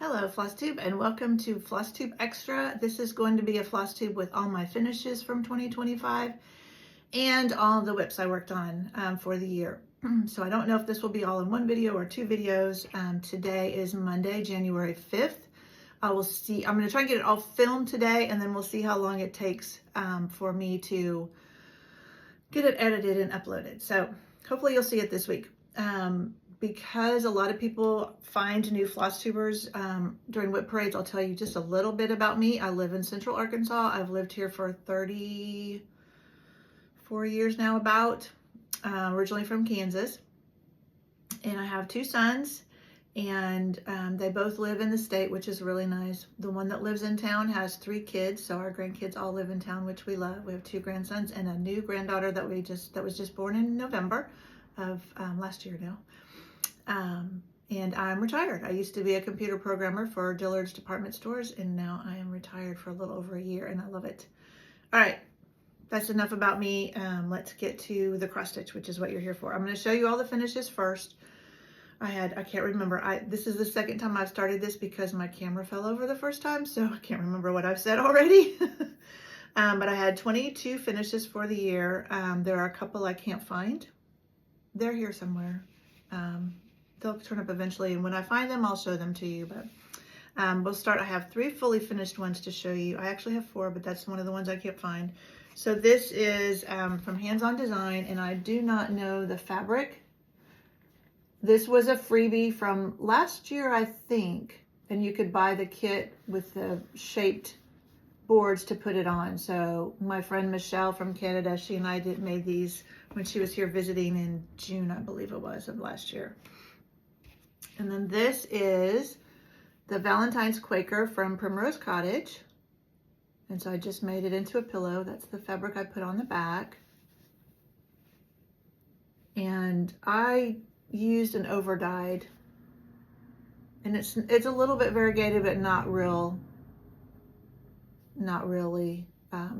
Hello Flosstube and welcome to Flosstube Extra. This is going to be a Flosstube with all my finishes from 2025 and all the WIPs I worked on for the year. So I don't know if this will be all in one video or two videos. Today is Monday, January 5th. I'm going to try and get it all filmed today, and then we'll see how long it takes for me to get it edited and uploaded. So hopefully you'll see it this week. Because a lot of people find new Flosstubers during WIP parades, I'll tell you just a little bit about me. I live in Central Arkansas. I've lived here for 34 years now, originally from Kansas. And I have two sons, and they both live in the state, which is really nice. The one that lives in town has 3 kids, so our grandkids all live in town, which we love. We have 2 grandsons and a new granddaughter that was just born in November of last year now. And I'm retired. I used to be a computer programmer for Dillard's department stores, and now I am retired for a little over a year, and I love it. All right, that's enough about me. Let's get to the cross stitch, which is what you're here for. I'm going to show you all the finishes first. I can't remember. This is the second time I've started this because my camera fell over the first time, so I can't remember what I've said already. But I had 22 finishes for the year. There are a couple I can't find. They're here somewhere. They'll turn up eventually, and when I find them, I'll show them to you. But we'll start. I have 3 fully finished ones to show you. I actually have 4, but that's one of the ones I can't find. So this is from Hands On Design, and I do not know the fabric. This was a freebie from last year, I think, and you could buy the kit with the shaped boards to put it on. So my friend Michelle from Canada, she and I made these when she was here visiting in June, I believe it was, of last year. And then this is the Valentine's Quaker from Primrose Cottage. And so I just made it into a pillow. That's the fabric I put on the back. And I used an over dyed. And it's a little bit variegated, but not really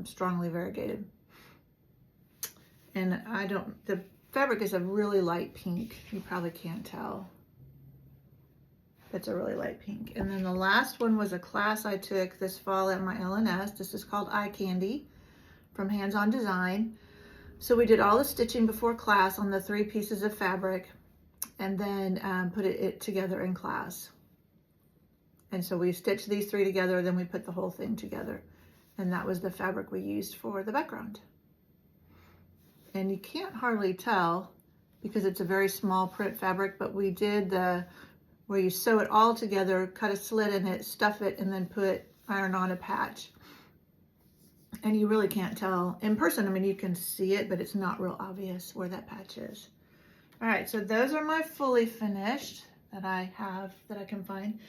strongly variegated. And the fabric is a really light pink. You probably can't tell. It's a really light pink. And then the last one was a class I took this fall at my LNS. This is called Eye Candy from Hands On Design. So we did all the stitching before class on the 3 pieces of fabric, and then put it together in class. And so we stitched these 3 together, then we put the whole thing together. And that was the fabric we used for the background. And you can't hardly tell because it's a very small print fabric, but we did where you sew it all together, cut a slit in it, stuff it, and then iron on a patch. And you really can't tell in person. I mean, you can see it, but it's not real obvious where that patch is. All right, so those are my fully finished that I can find.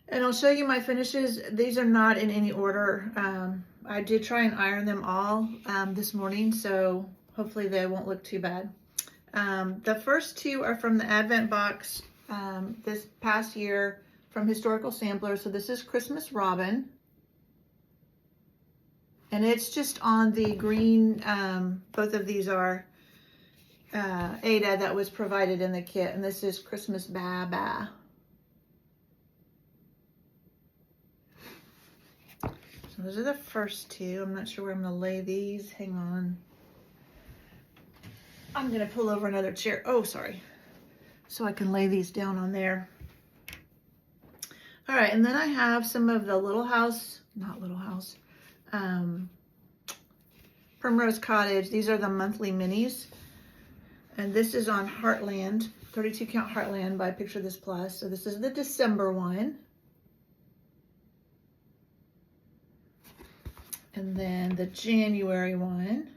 And I'll show you my finishes. These are not in any order. I did try and iron them all this morning, so hopefully they won't look too bad. The first 2 are from the Advent box this past year from Historical Sampler. So this is Christmas Robin. And it's just on the green, both of these are Ada that was provided in the kit. And this is Christmas Baba. So those are the first 2. I'm not sure where I'm going to lay these. Hang on. I'm going to pull over another chair. Oh, sorry. So I can lay these down on there. All right, and then I have some of the Primrose Cottage. These are the monthly minis. And this is on Heartland, 32 count Heartland by Picture This Plus. So this is the December one. And then the January one.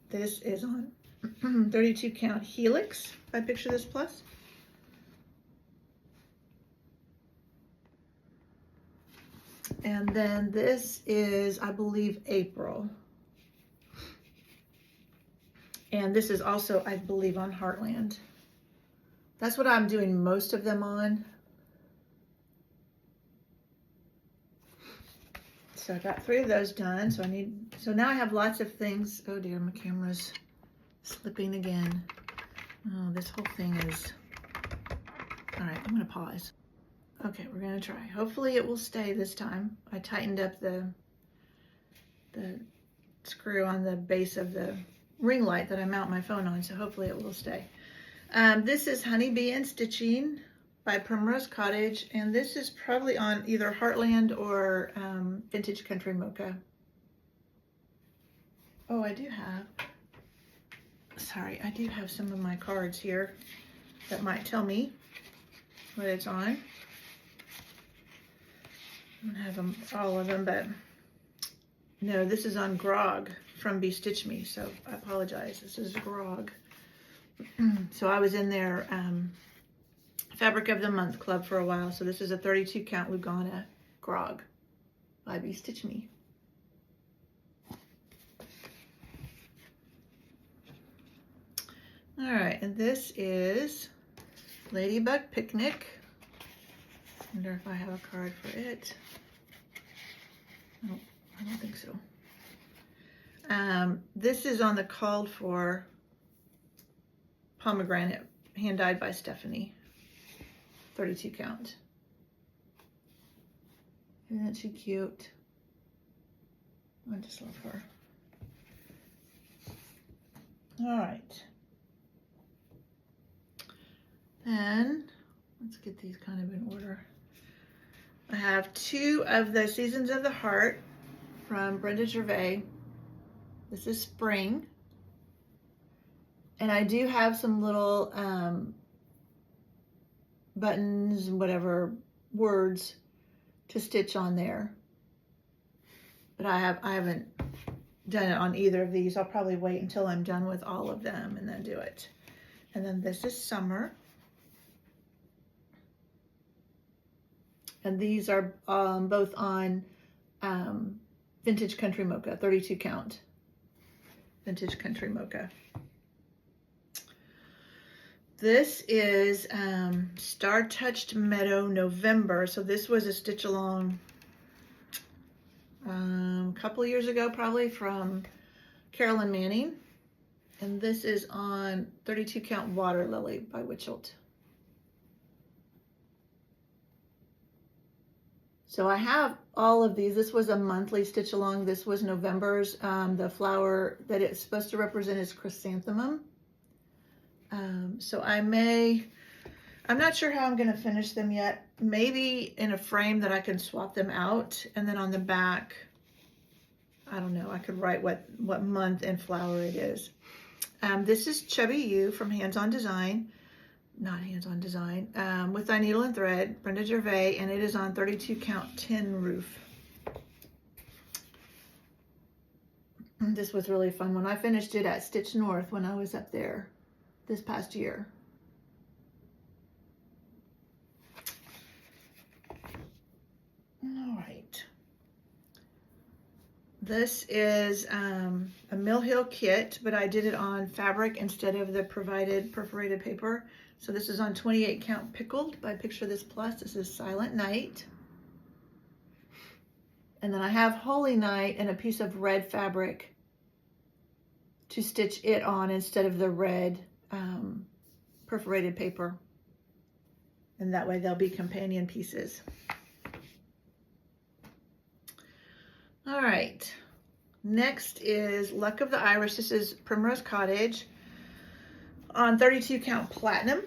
This is on 32 count Helix by Picture This Plus. And then this is, I believe, April. And this is also, I believe, on Heartland. That's what I'm doing most of them on. So I got 3 of those done. So now I have lots of things. Oh dear, my camera's slipping again. Oh, this whole thing is, all right, I'm gonna pause. Okay, we're gonna try. Hopefully it will stay this time. I tightened up the screw on the base of the ring light that I mount my phone on, so hopefully it will stay. This is Honeybee and Stitching by Primrose Cottage, and this is probably on either Heartland or Vintage Country Mocha. Oh, I do have some of my cards here that might tell me what it's on. I don't have them, all of them, but no, this is on Grog from Be Stitch Me, so I apologize. This is Grog. So I was in their Fabric of the Month club for a while, so this is a 32 count Lugana Grog by Be Stitch Me. All right, and this is Ladybug Picnic. Wonder if I have a card for it. Nope, I don't think so. This is on the called for pomegranate, hand dyed by Stephanie, 32 count. Isn't she cute? I just love her. All right. Then let's get these kind of in order. I have 2 of the Seasons of the Heart from Brenda Gervais. This is spring. And I do have some little buttons and whatever words to stitch on there. But I haven't done it on either of these. I'll probably wait until I'm done with all of them and then do it. And then this is summer. And these are both on Vintage Country Mocha, 32 count. Vintage Country Mocha. This is Star Touched Meadow November. So this was a stitch along a couple years ago, probably, from Carolyn Manning. And this is on 32 count Water Lily by Witchelt. So I have all of these. This was a monthly stitch along. This was November's. The flower that it's supposed to represent is chrysanthemum. So I'm not sure how I'm going to finish them yet. Maybe in a frame that I can swap them out. And then on the back, I don't know, I could write what month and flower it is. This is Chubby You from Hands On Design. Not Hands On Design, with Thy Needle and Thread, Brenda Gervais, and it is on 32 count tin roof. And this was really fun when I finished it at Stitch North when I was up there this past year. All right. This is a Mill Hill kit, but I did it on fabric instead of the provided perforated paper. So this is on 28 count Pickled by Picture This Plus. This is Silent Night. And then I have Holy Night and a piece of red fabric to stitch it on instead of the red perforated paper. And that way they'll be companion pieces. All right, next is Luck of the Irish. This is Primrose Cottage on 32 count Platinum.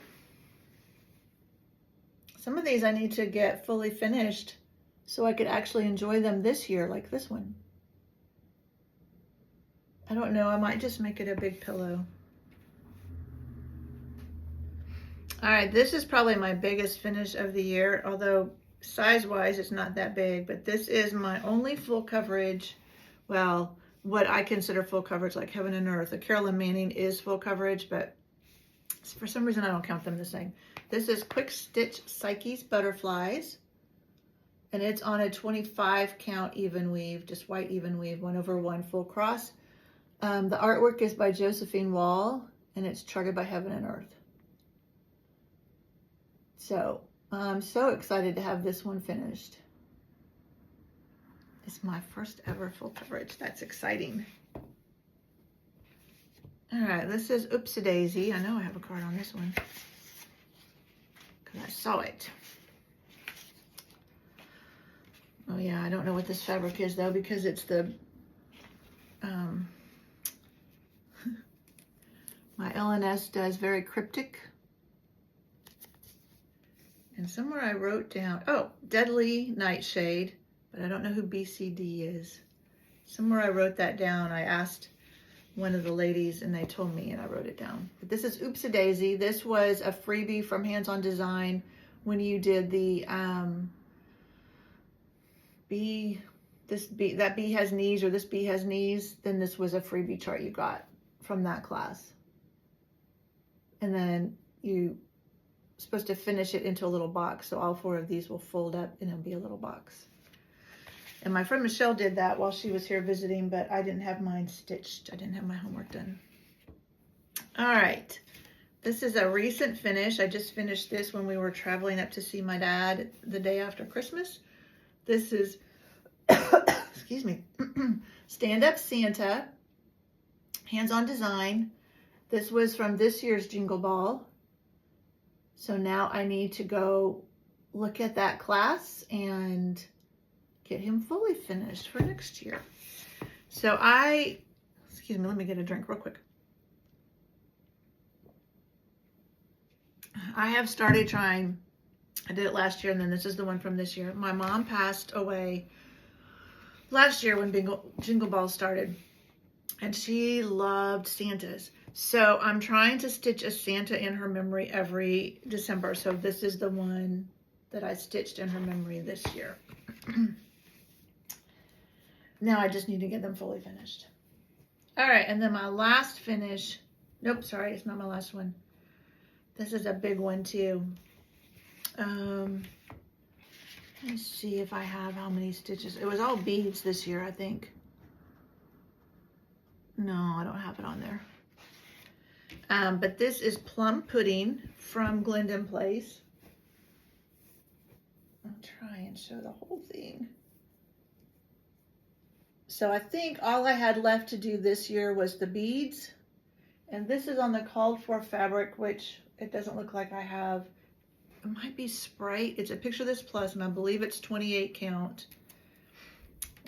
Some of these I need to get fully finished so I could actually enjoy them this year, like this one. I don't know, I might just make it a big pillow. All right, this is probably my biggest finish of the year, although size-wise it's not that big, but this is my only full coverage, well, what I consider full coverage, like Heaven and Earth. The Carolyn Manning is full coverage, but for some reason I don't count them the same. This is Quick Stitch Psyche's Butterflies, and it's on a 25 count even weave, just white even weave, 1/1 full cross. The artwork is by Josephine Wall, and it's charted by Heaven and Earth. So I'm so excited to have this one finished. It's my first ever full coverage. That's exciting. All right, this is Oopsie Daisy. I know I have a card on this one. because I saw it. Oh yeah, I don't know what this fabric is though, because it's the, my LNS does very cryptic. And somewhere I wrote down, oh, Deadly Nightshade, but I don't know who BCD is. Somewhere I wrote that down. I asked one of the ladies and they told me and I wrote it down. But this is Oops a Daisy. This was a freebie from Hands On Design when you did the that bee has knees, or this bee has knees, then this was a freebie chart you got from that class. And then you supposed to finish it into a little box, so all 4 of these will fold up and it'll be a little box. And my friend Michelle did that while she was here visiting, but I didn't have mine stitched. I didn't have my homework done. All right, this is a recent finish. I just finished this when we were traveling up to see my dad the day after Christmas. This is, excuse me, Stand Up Santa, Hands On Design. This was from this year's Jingle Ball. So now I need to go look at that class and get him fully finished for next year. So excuse me, let me get a drink real quick. I have started trying, I did it last year and then this is the one from this year. My mom passed away last year when Jingle Ball started and she loved Santas. So I'm trying to stitch a Santa in her memory every December. So this is the one that I stitched in her memory this year. Now I just need to get them fully finished. All right, and then my last finish, nope, sorry, it's not my last one. This is a big one too. Let's see if I have how many stitches. It was all beads this year, I think. No, I don't have it on there. But this is Plum Pudding from Glendon Place. I'll try and show the whole thing. So I think all I had left to do this year was the beads. And this is on the called for fabric, which it doesn't look like I have. It might be Sprite. It's a Picture This Plus, and I believe it's 28 count.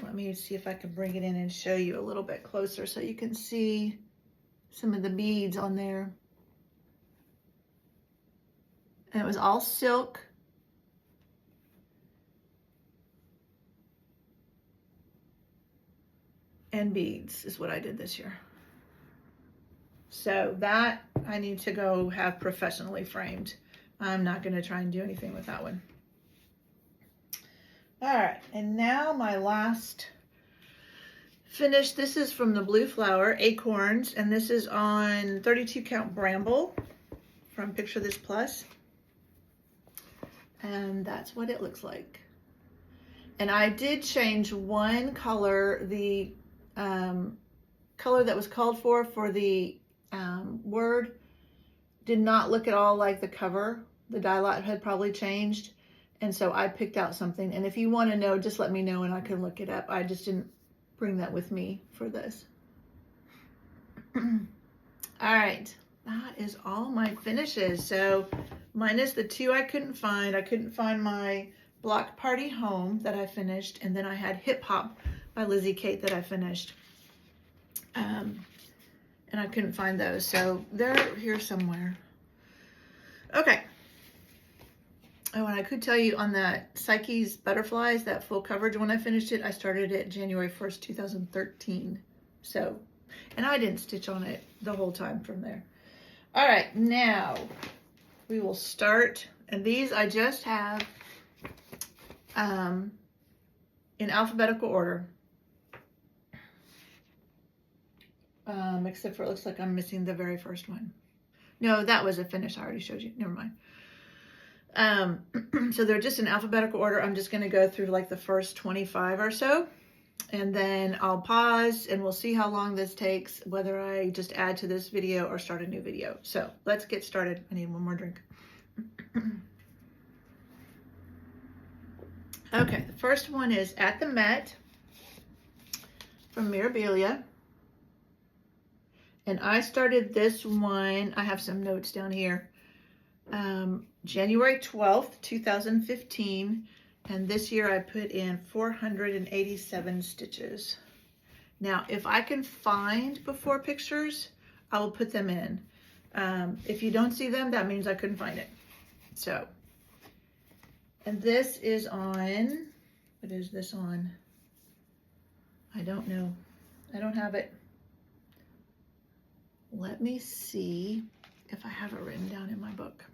Let me see if I can bring it in and show you a little bit closer so you can see some of the beads on there. And it was all silk. And beads is what I did this year. So that I need to go have professionally framed. I'm not going to try and do anything with that one. All right, and now my last finish. This is from the Blue Flower, Acorns, and this is on 32 count Bramble from Picture This Plus. And that's what it looks like. And I did change one color, the color that was called for the word did not look at all like the cover. The dye lot had probably changed. And so I picked out something. And if you want to know, just let me know and I can look it up. I just didn't bring that with me for this. All right, that is all my finishes. So minus the 2 I couldn't find. I couldn't find my Block Party Home that I finished. And then I had Hip Hop by Lizzie Kate that I finished. And I couldn't find those. So they're here somewhere. Okay. Oh, and I could tell you on that Psyche's Butterflies, that full coverage, when I finished it, I started it January 1st, 2013. So, and I didn't stitch on it the whole time from there. All right, now we will start. And these I just have in alphabetical order. Except for it looks like I'm missing the very first one. No, that was a finish. I already showed you. Never mind. So they're just in alphabetical order. I'm just going to go through like the first 25 or so. And then I'll pause and we'll see how long this takes, whether I just add to this video or start a new video. So let's get started. I need one more drink. Okay, the first one is At the Met from Mirabilia. And I started this one, I have some notes down here, January 12th, 2015. And this year I put in 487 stitches. Now, if I can find before pictures, I will put them in. If you don't see them, that means I couldn't find it. So, and this is on, what is this on? I don't know. I don't have it. Let me see if I have it written down in my book.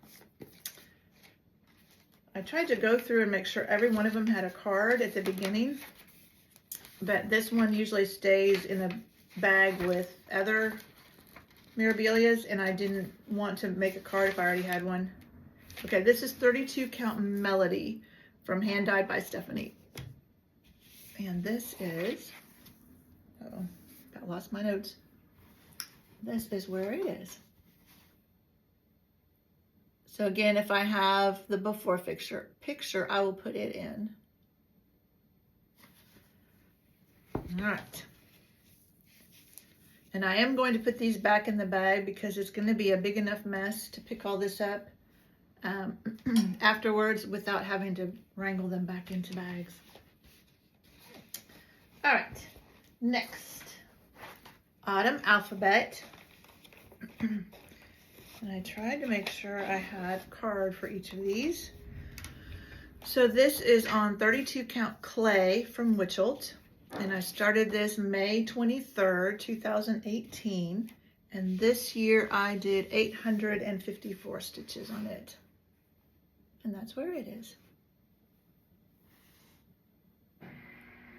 I tried to go through and make sure every one of them had a card at the beginning, but this one usually stays in a bag with other Mirabilias, and I didn't want to make a card if I already had one. Okay, this is 32 Count Melody from Hand Dyed by Stephanie. And this is, uh-oh, I lost my notes. This is where it is. So again, if I have the before picture, I will put it in. All right. And I am going to put these back in the bag because it's going to be a big enough mess to pick all this up afterwards without having to wrangle them back into bags. All right, next, Autumn Alphabet. And I tried to make sure I had a card for each of these. So this is on 32 Count Clay from Witchelt. And I started this May 23rd, 2018. And this year I did 854 stitches on it. And that's where it is.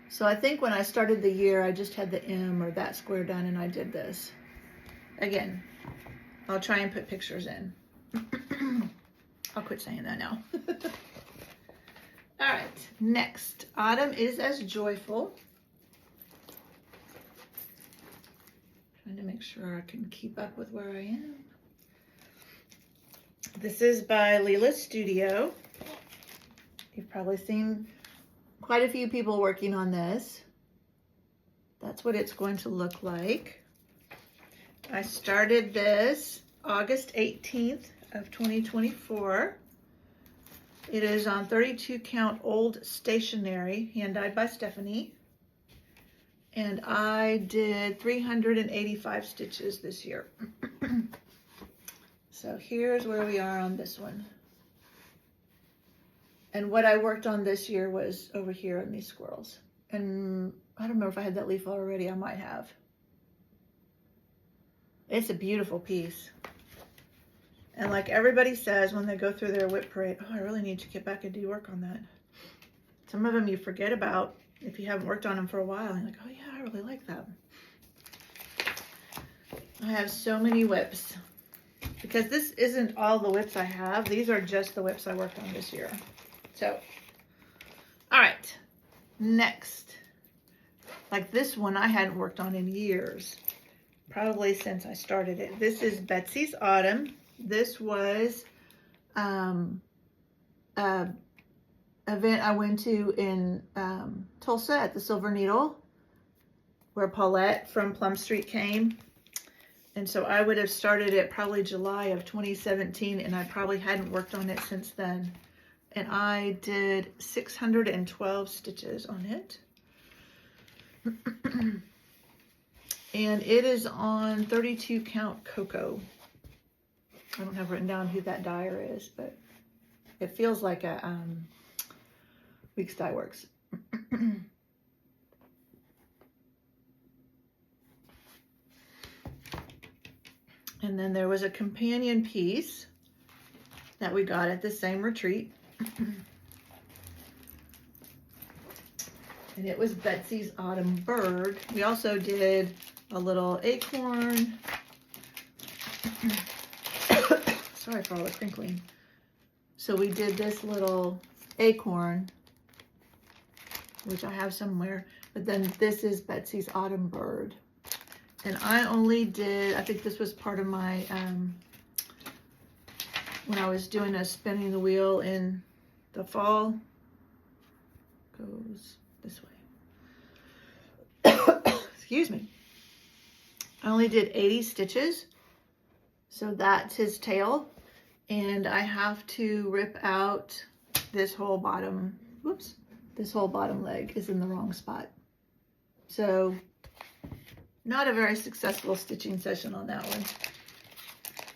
So I think when I started the year, I just had the M or that square done and I did this. Again, I'll try and put pictures in. I'll quit saying that now. All right, next, Autumn is as Joyful. Trying to make sure I can keep up with where I am. This is by Leela Studio. You've probably seen quite a few people working on this. That's what it's going to look like. I started this August 18th of 2024. It is on 32 Count Old Stationery, Hand Dyed by Stephanie. And I did 385 stitches this year. So here's where we are on this one. And what I worked on this year was over here in these squirrels. And I don't remember if I had that leaf already. I might have. It's a beautiful piece. And like everybody says when they go through their WIP parade, oh, I really need to get back and do work on that. Some of them you forget about if you haven't worked on them for a while. And you're like, oh yeah, I really like that. I have so many WIPs. Because this isn't all the WIPs I have. These are just the WIPs I worked on this year. So, all right, next. Like this one I hadn't worked on in years. Probably since I started it. This is Betsy's Autumn. This was an event I went to in Tulsa at the Silver Needle, where Paulette from Plum Street came. And so I would have started it probably July of 2017, and I probably hadn't worked on it since then. And I did 612 stitches on it. And it is on 32 Count Cocoa. I don't have written down who that dyer is, but it feels like a Weeks Dye Works. And then there was a companion piece that we got at the same retreat. And it was Betsy's Autumn Bird. We also did a little acorn. Sorry for all the crinkling. So we did this little acorn, which I have somewhere. But then this is Betsy's Autumn Bird. And I only did, I think this was part of my, when I was doing a spinning the wheel in the fall. Goes this way. Excuse me. I only did 80 stitches. So that's his tail. And I have to rip out this whole bottom, whoops, this whole bottom leg is in the wrong spot. So not a very successful stitching session on that one.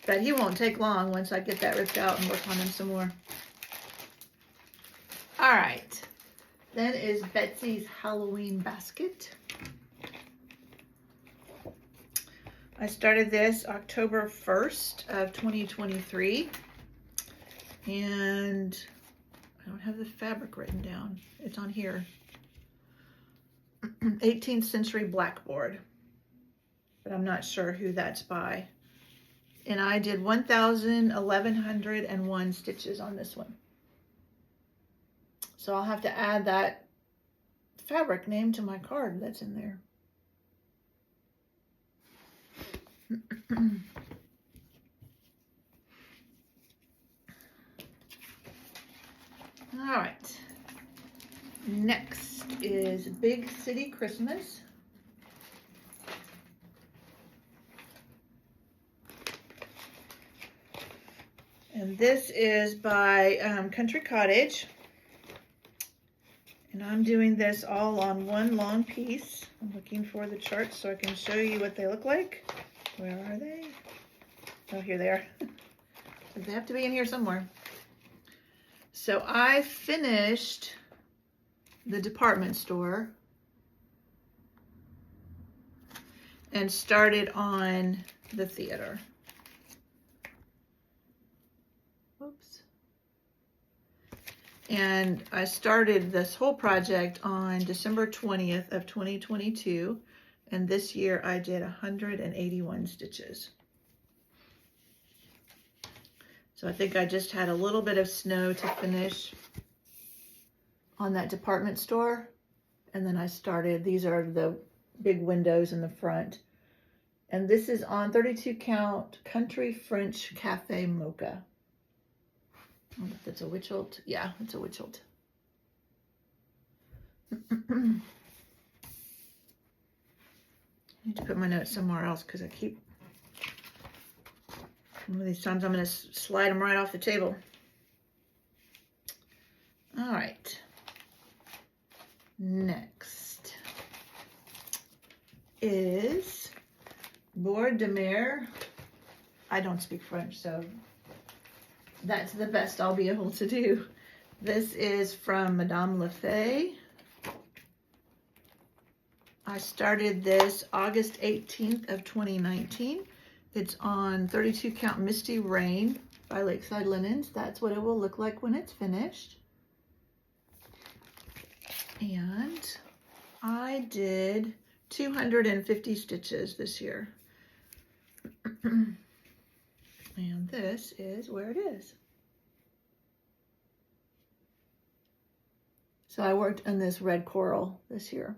But he won't take long once I get that ripped out and work on him some more. All right, then is Betsy's Halloween basket. I started this October 1st of 2023, and I don't have the fabric written down. It's on here. 18th century blackboard, but I'm not sure who that's by. And I did 1,101 stitches on this one. So I'll have to add that fabric name to my card that's in there. All right. Next is Big City Christmas. And this is by Country Cottage. And I'm doing this all on one long piece. I'm looking for the charts so I can show you what they look like. Where are they? Oh, here they are. They have to be in here somewhere. So I finished the department store and started on the theater. Oops. And I started this whole project on December 20th of 2022. And this year I did 181 stitches. So I think I just had a little bit of snow to finish on that department store. And then I started, these are the big windows in the front. And this is on 32 count Country French Cafe Mocha. I don't know if that's a Witchelt. Yeah, it's a Witchelt. I need to put my notes somewhere else because I keep, one of these times I'm going to slide them right off the table. All right. Next is Bord de Mer. I don't speak French, so that's the best I'll be able to do. This is from Madame Lefay. I started this August 18th of 2019. It's on 32 count Misty Rain by Lakeside Linens. That's what it will look like when it's finished. And I did 250 stitches this year. And this is where it is. So I worked on this red coral this year.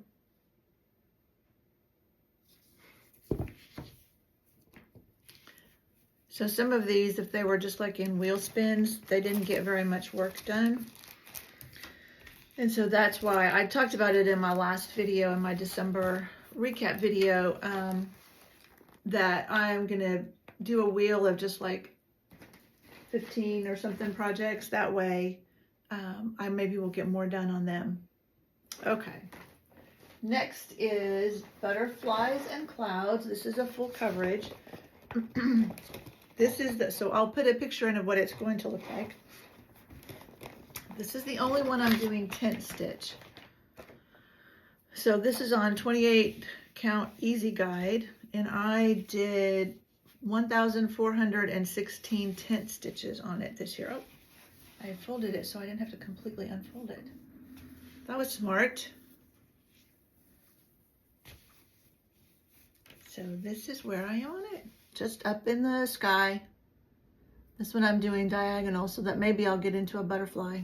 So some of these, if they were just like in wheel spins, they didn't get very much work done. And so that's why I talked about it in my last video, in my December recap video, that I'm gonna do a wheel of just like 15 or something projects. That way I maybe will get more done on them. Okay. Next is Butterflies and Clouds. This is a full coverage. This is the, so I'll put a picture in of what it's going to look like. This is the only one I'm doing tent stitch. So this is on 28 count Easy Guide, and I did 1,416 tent stitches on it this year. Oh, I folded it so I didn't have to completely unfold it. That was smart. So this is where I own it, just up in the sky. This one I'm doing diagonal so that maybe I'll get into a butterfly.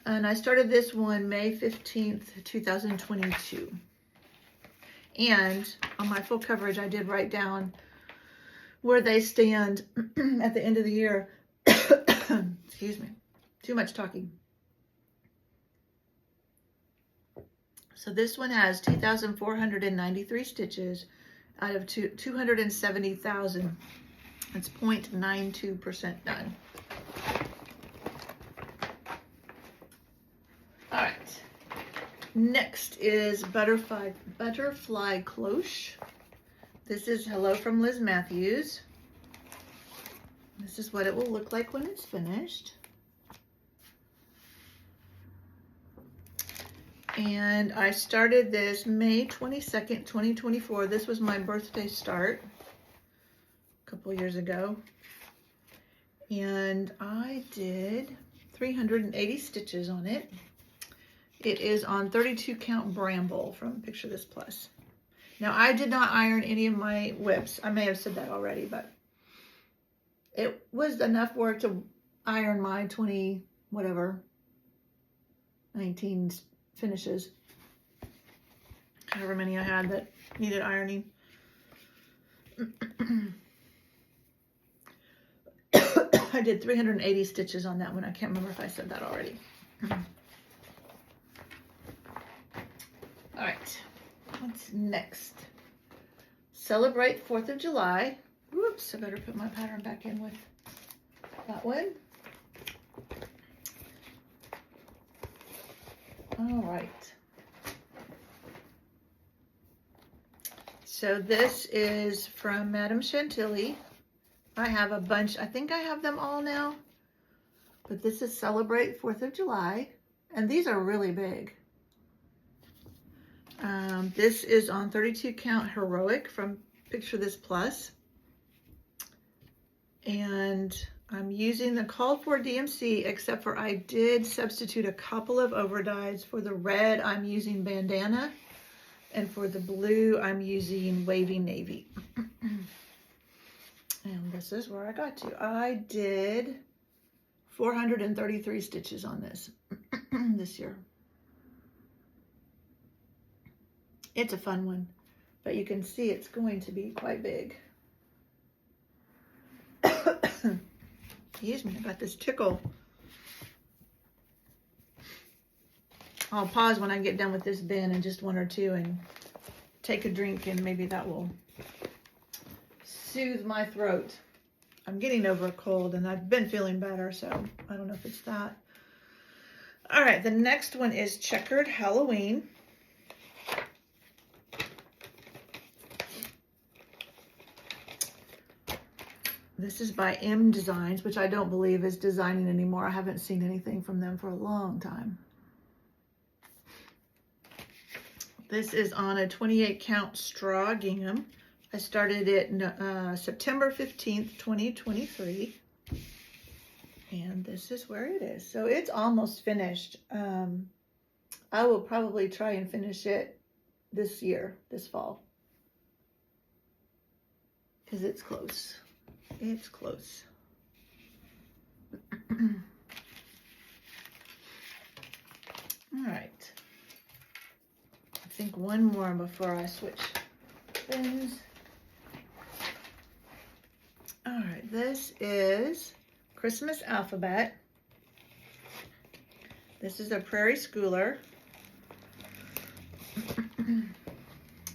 And I started this one May 15th, 2022. And on my full coverage, I did write down where they stand at the end of the year. Excuse me, too much talking. So this one has 2,493 stitches out of 270,000. It's 0.92% done. All right. Next is Butterfly Cloche. This is Hello from Liz Matthews. This is what it will look like when it's finished. And I started this May 22nd, 2024. This was my birthday start a couple years ago. And I did 380 stitches on it. It is on 32 count Bramble from Picture This Plus. Now I did not iron any of my WIPs. I may have said that already, but it was enough work to iron my 20, whatever, 19 finishes. However many I had that needed ironing. I did 380 stitches on that one. I can't remember if I said that already. All right, what's next? Celebrate 4th of July. Whoops, I better put my pattern back in with that one. All right. So this is from Madame Chantilly. I have a bunch. I think I have them all now. But this is Celebrate 4th of July. And these are really big. This is on 32 count Heroic from Picture This Plus. And I'm using the called for DMC, except for I did substitute a couple of overdyes. For the red, I'm using Bandana. And for the blue, I'm using Wavy Navy. And this is where I got to. I did 433 stitches on this this year. It's a fun one, but you can see it's going to be quite big. Excuse me, I got this tickle. I'll pause when I get done with this bin and just one or two and take a drink, and maybe that will soothe my throat. I'm getting over a cold and I've been feeling better, so I don't know if it's that. All right, the next one is Checkered Halloween. This is by M Designs, which I don't believe is designing anymore. I haven't seen anything from them for a long time. This is on a 28 count straw gingham. I started it September 15th, 2023. And this is where it is. So it's almost finished. I will probably try and finish it this year, this fall. Because it's close. It's close. All right. I think one more before I switch bins. All right, this is Christmas Alphabet. This is a Prairie Schooler.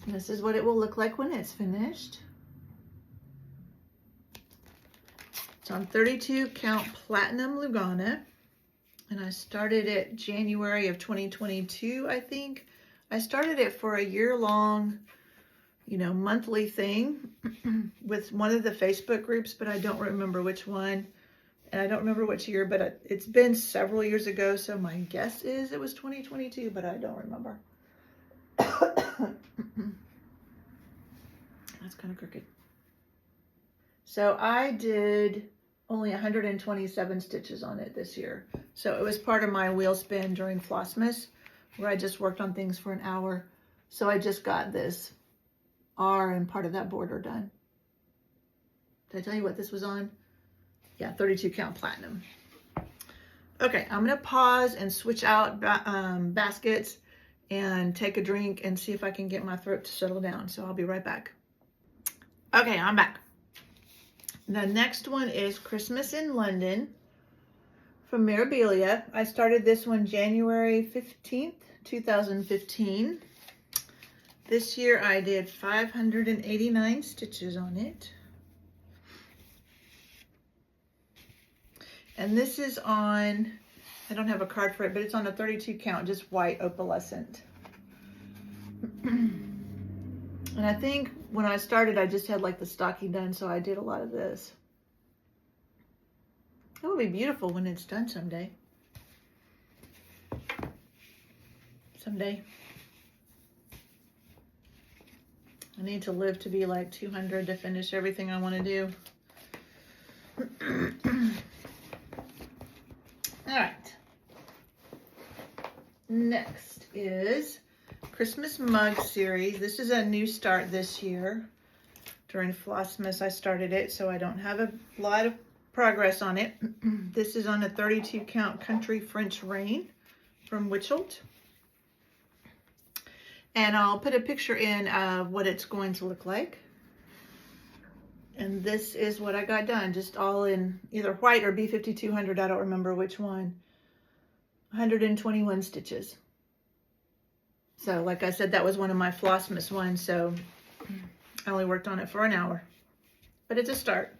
This is what it will look like when it's finished. It's on 32 count Platinum Lugana. And I started it January of 2022, I think. I started it for a year-long, monthly thing with one of the Facebook groups, but I don't remember which one. And I don't remember which year, but it's been several years ago, so my guess is it was 2022, but I don't remember. That's kind of crooked. So I did only 127 stitches on it this year. So it was part of my wheel spin during Flossmas, where I just worked on things for an hour. So I just got this R and part of that border done. Did I tell you what this was on? Yeah, 32 count Platinum. Okay, I'm gonna pause and switch out baskets and take a drink and see if I can get my throat to settle down. So I'll be right back. Okay, I'm back. The next one is Christmas in London from Mirabilia. I started this one January 15th, 2015. This year I did 589 stitches on it. And this is on, I don't have a card for it, but it's on a 32 count, just white opalescent. And I think when I started, I just had like the stocking done, so I did a lot of this. It will be beautiful when it's done someday. Someday. I need to live to be like 200 to finish everything I want to do. All right. Next is Christmas mug series. This is a new start this year. During Flossmas, I started it, so I don't have a lot of progress on it. This is on a 32 count Country French Rain from Witchelt. And I'll put a picture in of what it's going to look like. And this is what I got done, just all in either white or B5200, I don't remember which one. 121 stitches. So like I said, that was one of my Flossmas ones, so I only worked on it for an hour. But it's a start.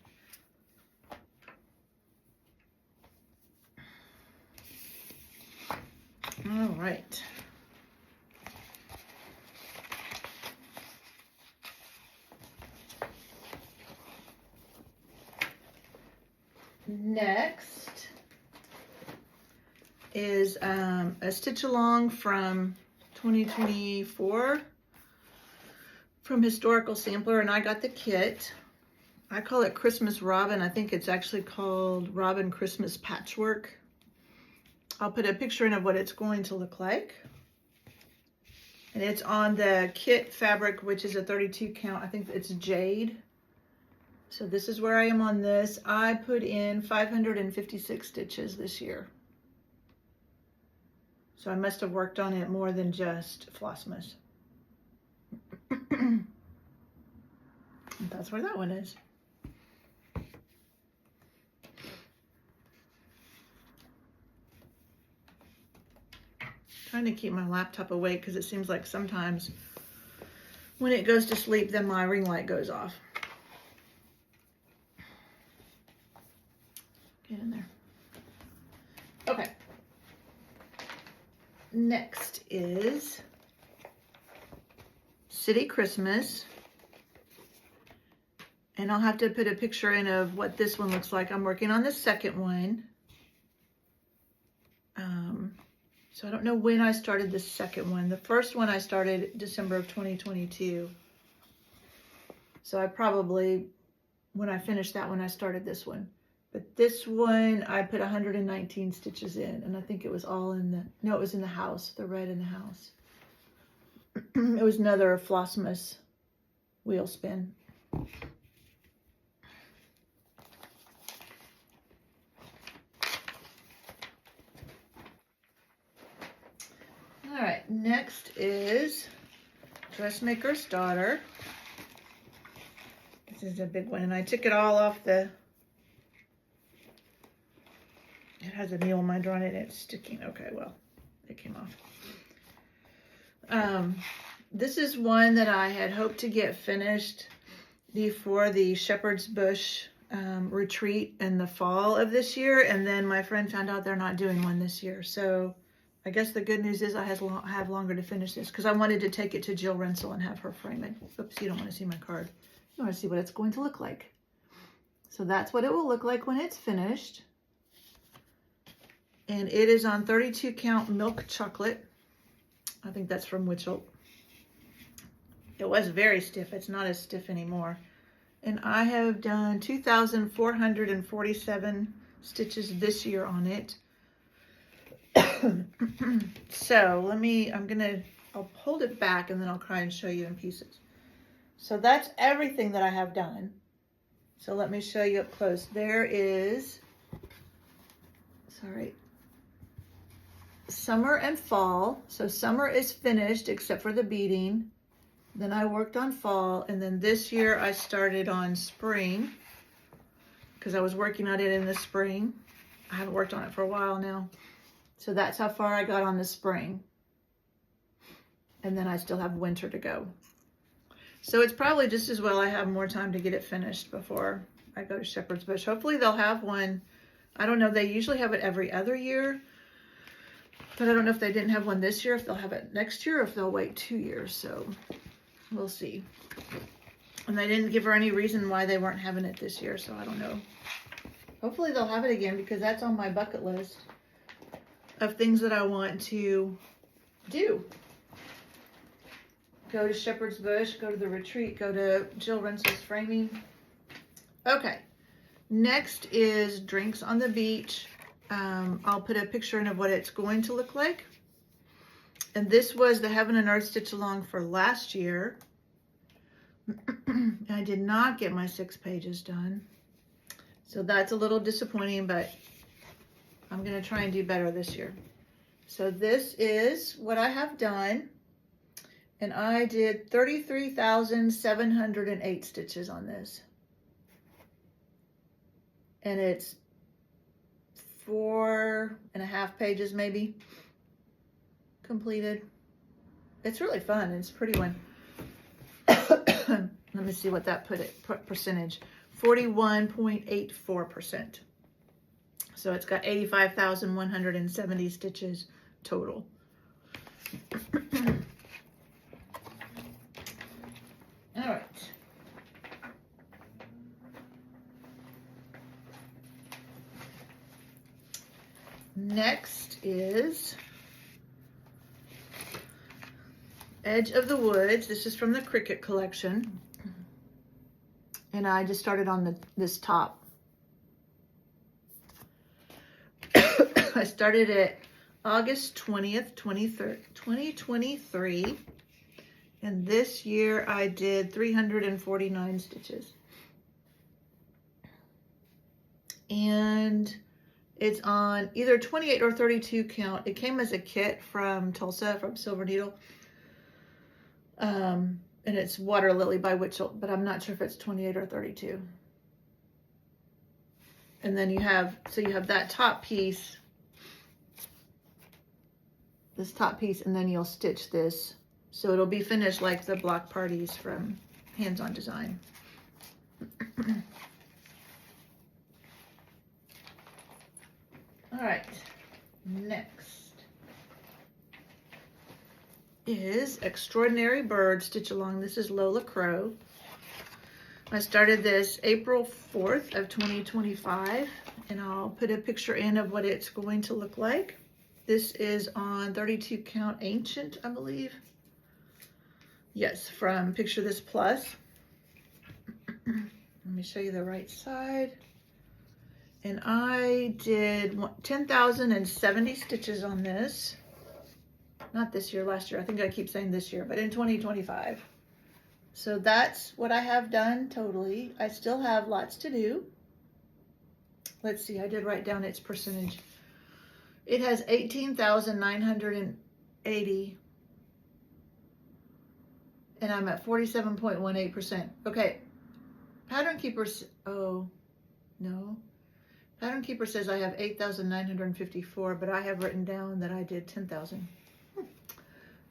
All right. Next is a stitch along from 2024 from Historical Sampler, and I got the kit. I call it Christmas Robin. I think it's actually called Robin Christmas Patchwork. I'll put a picture in of what it's going to look like. And it's on the kit fabric, which is a 32 count. I think it's Jade. So this is where I am on this. I put in 556 stitches this year. So I must have worked on it more than just Flossmas. That's where that one is. Trying to keep my laptop awake because it seems like sometimes when it goes to sleep, then my ring light goes off. Get in there. Okay. Next is City Christmas. And I'll have to put a picture in of what this one looks like. I'm working on the second one. So I don't know when I started the second one. The first one I started December of 2022. So I probably, when I finished that one, I started this one. But this one, I put 119 stitches in, and I think it was all in the, no, it was in the house, the red in the house. It was another Flossmas wheel spin. All right, next is Dressmaker's Daughter. This is a big one, and I took it all off the, it has a needle minder on it, and it's sticking. Okay, well, it came off. This is one that I had hoped to get finished before the Shepherd's Bush retreat in the fall of this year, and then my friend found out they're not doing one this year. So I guess the good news is I have longer to finish this because I wanted to take it to Jill Rensel and have her frame it. Oops, you don't want to see my card. You want to see what it's going to look like. So that's what it will look like when it's finished. And it is on 32 count milk chocolate. I think that's from Witchelt. It was very stiff. It's not as stiff anymore. And I have done 2,447 stitches this year on it. So I'll hold it back and then I'll try and show you in pieces. So that's everything that I have done. So let me show you up close. There is, sorry, summer and fall. So summer is finished except for the beading. Then I worked on fall, and then this year I started on spring because I was working on it in the spring. I haven't worked on it for a while now. So that's how far I got on the spring. And then I still have winter to go. So it's probably just as well I have more time to get it finished before I go to Shepherd's Bush. Hopefully they'll have one I don't know, they usually have it every other year, but I don't know if they didn't have one this year, if they'll have it next year, or if they'll wait 2 years, so we'll see. And they didn't give her any reason why they weren't having it this year, so I don't know. Hopefully they'll have it again, because that's on my bucket list of things that I want to do. Go to Shepherd's Bush, go to the retreat, go to Jill Rensel's framing. Okay, next is drinks on the beach. I'll put a picture in of what it's going to look like. And this was the Heaven and Earth Stitch Along for last year. I did not get my 6 pages done. So that's a little disappointing, but I'm going to try and do better this year. So this is what I have done. And I did 33,708 stitches on this. And it's 4.5 pages maybe completed. It's really fun. It's a pretty one. Let me see what that put it percentage. 41.84%. So it's got 85,170 stitches total. All right. Next is Edge of the Woods. This is from the Cricut collection. And I just started on this top. I started it August 20th, 2023. And this year I did 349 stitches. And it's on either 28 or 32 count. It came as a kit from Tulsa, from Silver Needle. And it's Water Lily by Witchell, but I'm not sure if it's 28 or 32. And then you have that top piece, this top piece, and then you'll stitch this. So it'll be finished like the block parties from Hands On Design. All right, next is Extraordinary Bird Stitch Along. This is Lola Crow. I started this April 4th of 2025, and I'll put a picture in of what it's going to look like. This is on 32 count Ancient, I believe. Yes, from Picture This Plus. Let me show you the right side. And I did 10,070 stitches on this. Not this year, last year. I think I keep saying this year, but in 2025. So that's what I have done totally. I still have lots to do. Let's see, I did write down its percentage. It has 18,980. And I'm at 47.18%. Okay, Pattern Keeper, oh, no. Pattern Keeper says I have 8,954, but I have written down that I did 10,000.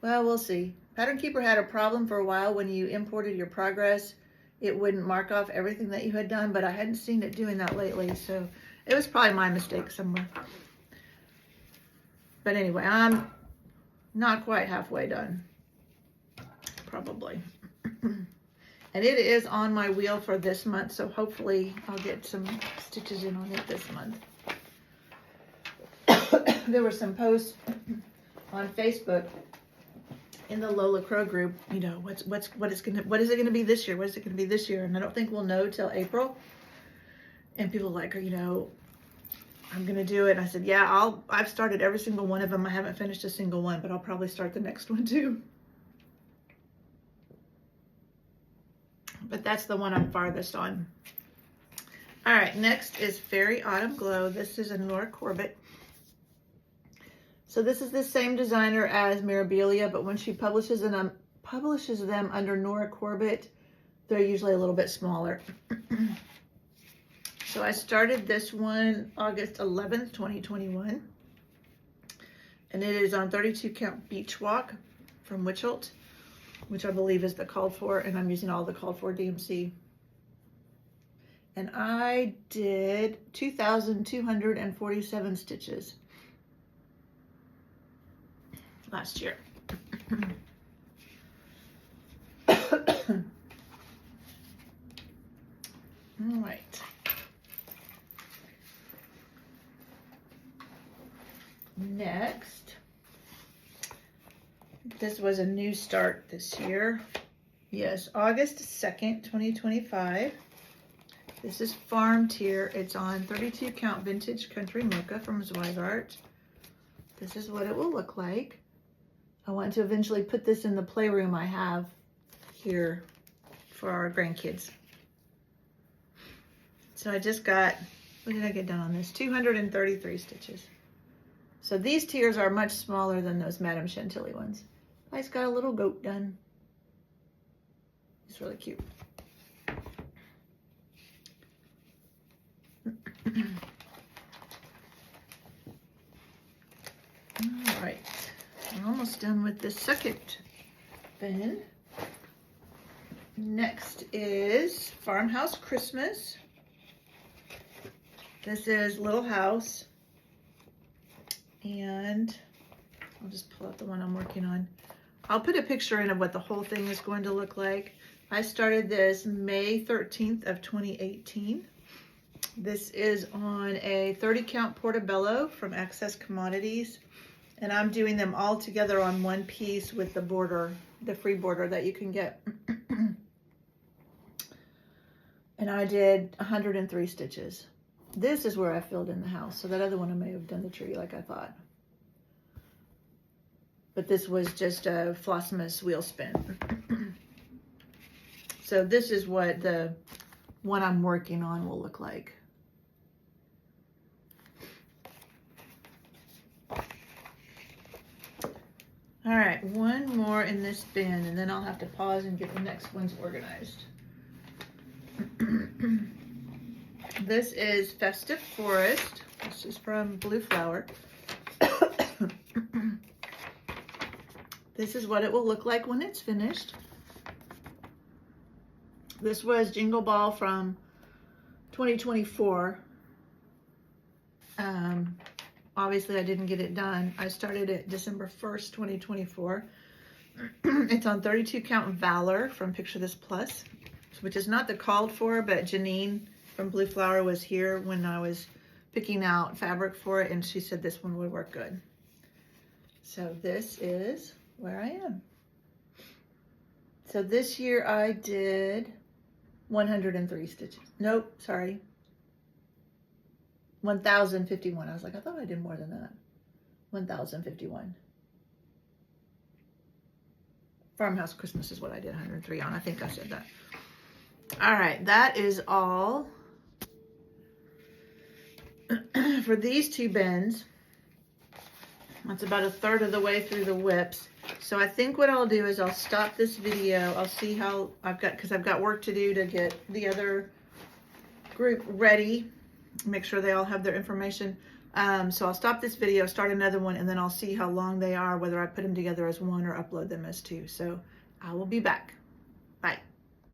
Well, we'll see. Pattern Keeper had a problem for a while when you imported your progress. It wouldn't mark off everything that you had done, but I hadn't seen it doing that lately, so it was probably my mistake somewhere. But anyway, I'm not quite halfway done. Probably. And it is on my wheel for this month, so hopefully I'll get some stitches in on it this month. There were some posts on Facebook in the Lola Crow group, you know, what is it gonna be this year? What is it gonna be this year? And I don't think we'll know till April. And people like, you know, I'm gonna do it. And I said, yeah, I've started every single one of them. I haven't finished a single one, but I'll probably start the next one too. But that's the one I'm farthest on. All right, next is Fairy Autumn Glow. This is a Nora Corbett. So this is the same designer as Mirabilia, but when she publishes them under Nora Corbett, they're usually a little bit smaller. So I started this one August 11th, 2021. And it is on 32 count Beach Walk from Witchelt, which I believe is the called for, and I'm using all the called for DMC. and I did 2,247 stitches last year. All right. Next, this was a new start this year. Yes, August 2nd, 2025. This is Farm Tier. It's on 32 count vintage country mocha from Zweigart. This is what it will look like. I want to eventually put this in the playroom I have here for our grandkids. So I just got, what did I get done on this? 233 stitches. So these tiers are much smaller than those Madame Chantilly ones. I just got a little goat done. It's really cute. All right, I'm almost done with the second bin. Next is Farmhouse Christmas. This is Little House, and I'll just pull out the one I'm working on. I'll put a picture in of what the whole thing is going to look like. I started this May 13th of 2018. This is on a 30 count portobello from Access Commodities, and I'm doing them all together on one piece with the border, the free border that you can get. And I did 103 stitches. This is where I filled in the house. So that other one I may have done the tree like I thought. But this was just a Flosstube wheel spin. So this is what the one I'm working on will look like. All right, one more in this bin, and then I'll have to pause and get the next ones organized. This is Festive Forest. This is from Blue Flower. This is what it will look like when it's finished. This was Jingle Ball from 2024. Obviously I didn't get it done. I started it December 1st, 2024. It's on 32 count Valor from Picture This Plus, which is not the called for, but Janine from Blue Flower was here when I was picking out fabric for it, and she said this one would work good. So this is where I am. So this year I did 103 stitches. Nope, sorry. 1,051. I was like, I thought I did more than that. 1,051. Farmhouse Christmas is what I did 103 on. I think I said that. All right, that is all for these two bins. That's about a third of the way through the WIPs. So I think what I'll do is I'll stop this video. I'll see how I've got, because I've got work to do to get the other group ready, make sure they all have their information. So I'll stop this video, start another one, and then I'll see how long they are, whether I put them together as one or upload them as two. So I will be back. Bye.